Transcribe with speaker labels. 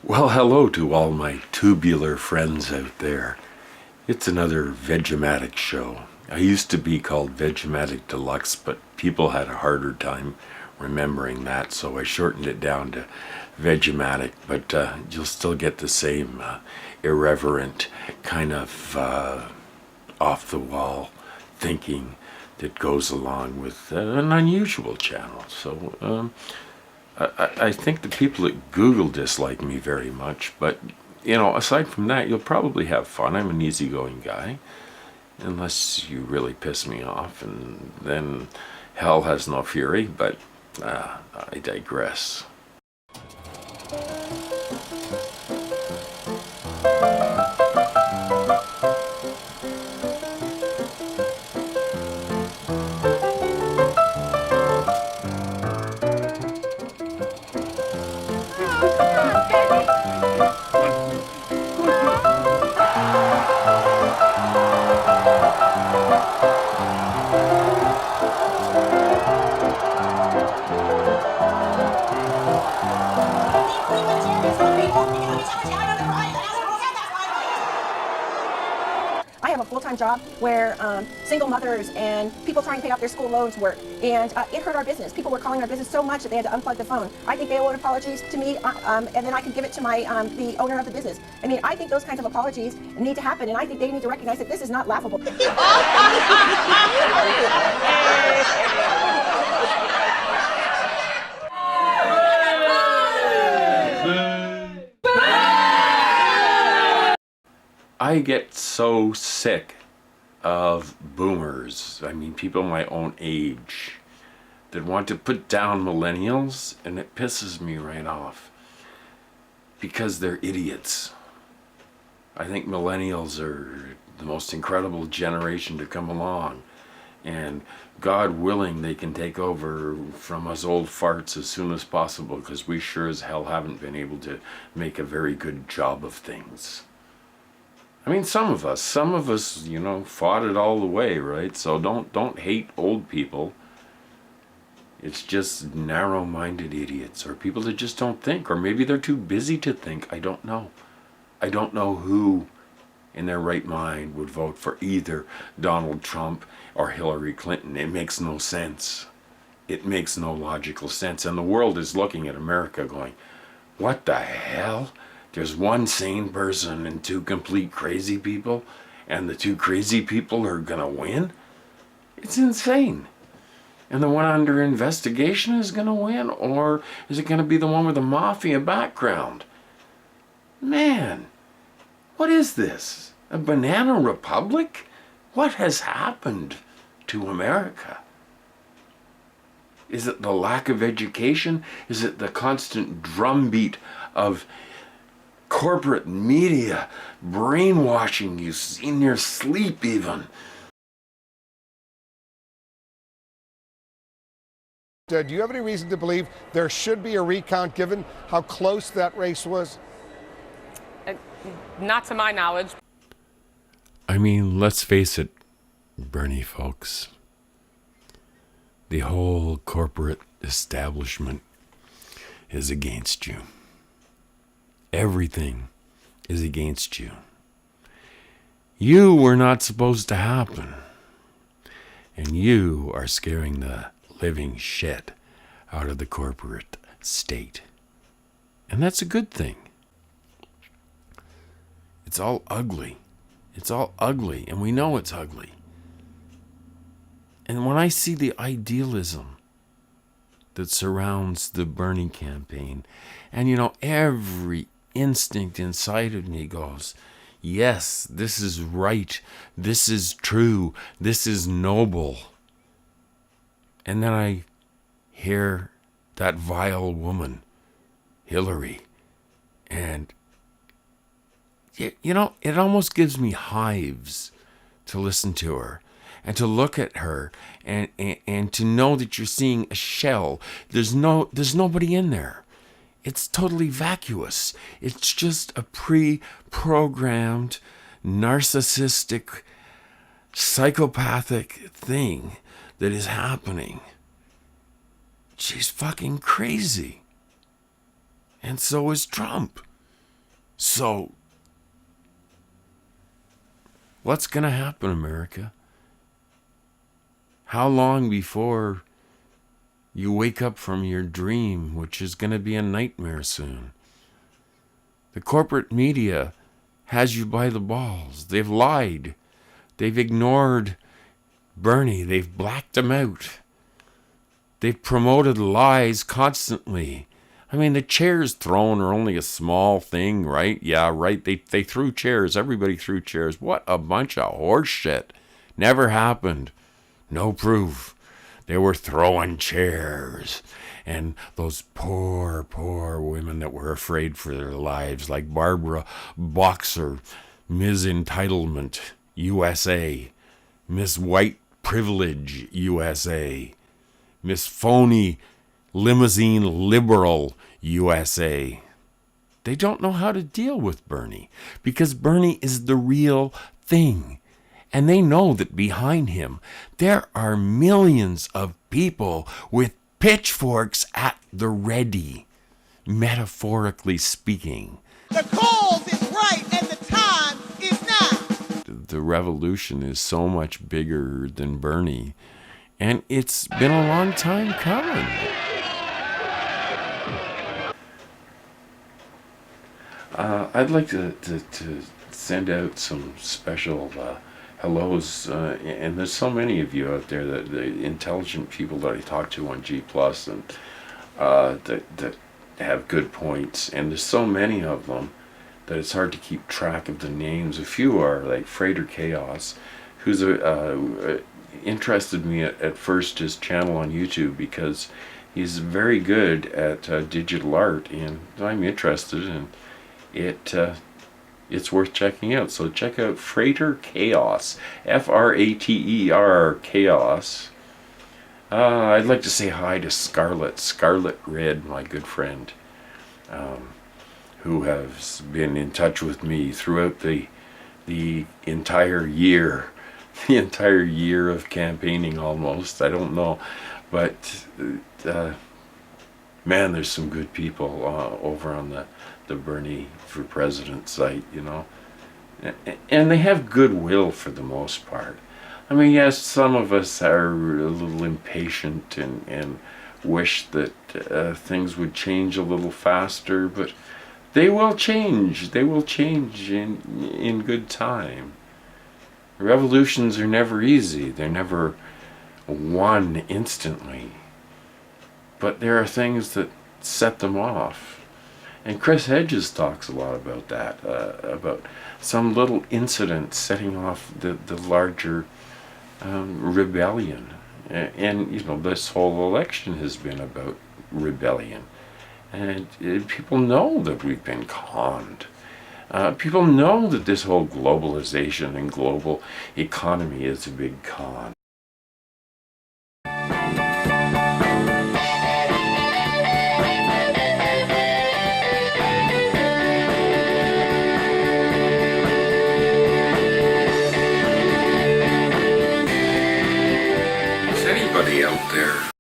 Speaker 1: Well, hello to all my tubular friends out there. It's another Vegematic show. I used to be called Vegematic Deluxe, but people had a harder time remembering that, so I shortened it down to Vegematic, but you'll still get the same irreverent kind of off-the-wall thinking that goes along with an unusual channel. So I think the people at Google dislike me very much, but aside from that, you'll probably have fun. I'm an easygoing guy, unless you really piss me off, and then hell has no fury, but I digress.
Speaker 2: I have a full-time job where single mothers and people trying to pay off their school loans work, and it hurt our business. People were calling our business so much that they had to unplug the phone. I think they owe an apologies to me, and then I can give it to my the owner of the business. I mean, I think those kinds of apologies need to happen, and I think they need to recognize that this is not laughable.
Speaker 1: I get so sick of boomers, I mean people my own age, that want to put down millennials, and it pisses me right off because they're idiots. I think millennials are the most incredible generation to come along, and God willing they can take over from us old farts as soon as possible, because we sure as hell haven't been able to make a very good job of things. I mean, some of us, fought it all the way, right? So don't hate old people. It's just narrow-minded idiots, or people that just don't think, or maybe they're too busy to think. I don't know. I don't know who in their right mind would vote for either Donald Trump or Hillary Clinton. It makes no sense. It makes no logical sense. And the world is looking at America going, what the hell? There's one sane person and two complete crazy people, and the two crazy people are gonna win? It's insane. And the one under investigation is gonna win, or is it gonna be the one with the mafia background? Man, what is this? A banana republic? What has happened to America? Is it the lack of education? Is it the constant drumbeat of corporate media brainwashing you in your sleep even?
Speaker 3: Do you have any reason to believe there should be a recount given how close that race was?
Speaker 4: Not to my knowledge.
Speaker 1: I mean, let's face it, Bernie folks. The whole corporate establishment is against you. Everything is against you. You were not supposed to happen. And you are scaring the living shit out of the corporate state. And that's a good thing. It's all ugly. It's all ugly, and we know it's ugly. And when I see the idealism that surrounds the Bernie campaign, and every instinct inside of me goes, yes, this is right, this is true, this is noble. And then I hear that vile woman, Hillary, and it almost gives me hives to listen to her and to look at her and to know that you're seeing a shell. There's nobody in there. It's totally vacuous. It's just a pre-programmed, narcissistic, psychopathic thing that is happening. She's fucking crazy. And so is Trump. So, what's going to happen, America? How long before you wake up from your dream, which is going to be a nightmare soon? The corporate media has you by the balls. They've lied. They've ignored Bernie. They've blacked him out. They've promoted lies constantly. I mean, the chairs thrown are only a small thing, right? Yeah, right. They threw chairs. Everybody threw chairs. What a bunch of horse shit. Never happened. No proof. They were throwing chairs. And those poor, poor women that were afraid for their lives, like Barbara Boxer, Ms. Entitlement, USA, Miss White Privilege, USA, Miss Phony Limousine Liberal, USA. They don't know how to deal with Bernie because Bernie is the real thing. And they know that behind him, there are millions of people with pitchforks at the ready, metaphorically speaking.
Speaker 4: The cause is right and the time is now.
Speaker 1: The revolution is so much bigger than Bernie, and it's been a long time coming. I'd like to send out some special hellos, and there's so many of you out there, that the intelligent people that I talk to on G Plus, and that have good points, and there's so many of them that it's hard to keep track of the names. A few are like Freighter Chaos, who's interested me at first, his channel on YouTube, because he's very good at digital art, and I'm interested, and it's worth checking out. So check out Freighter Chaos, Frater Chaos. I'd like to say hi to Scarlet Red, my good friend, who has been in touch with me throughout the entire year, the entire year of campaigning almost. I don't know, but man, there's some good people over on the Bernie for President site, you know, and they have goodwill for the most part. I mean, yes, some of us are a little impatient and wish that things would change a little faster, but they will change. They will change in good time. Revolutions are never easy. They're never won instantly. But there are things that set them off. And Chris Hedges talks a lot about that, about some little incident setting off the larger rebellion. And, you know, this whole election has been about rebellion. And people know that we've been conned. People know that this whole globalization and global economy is a big con.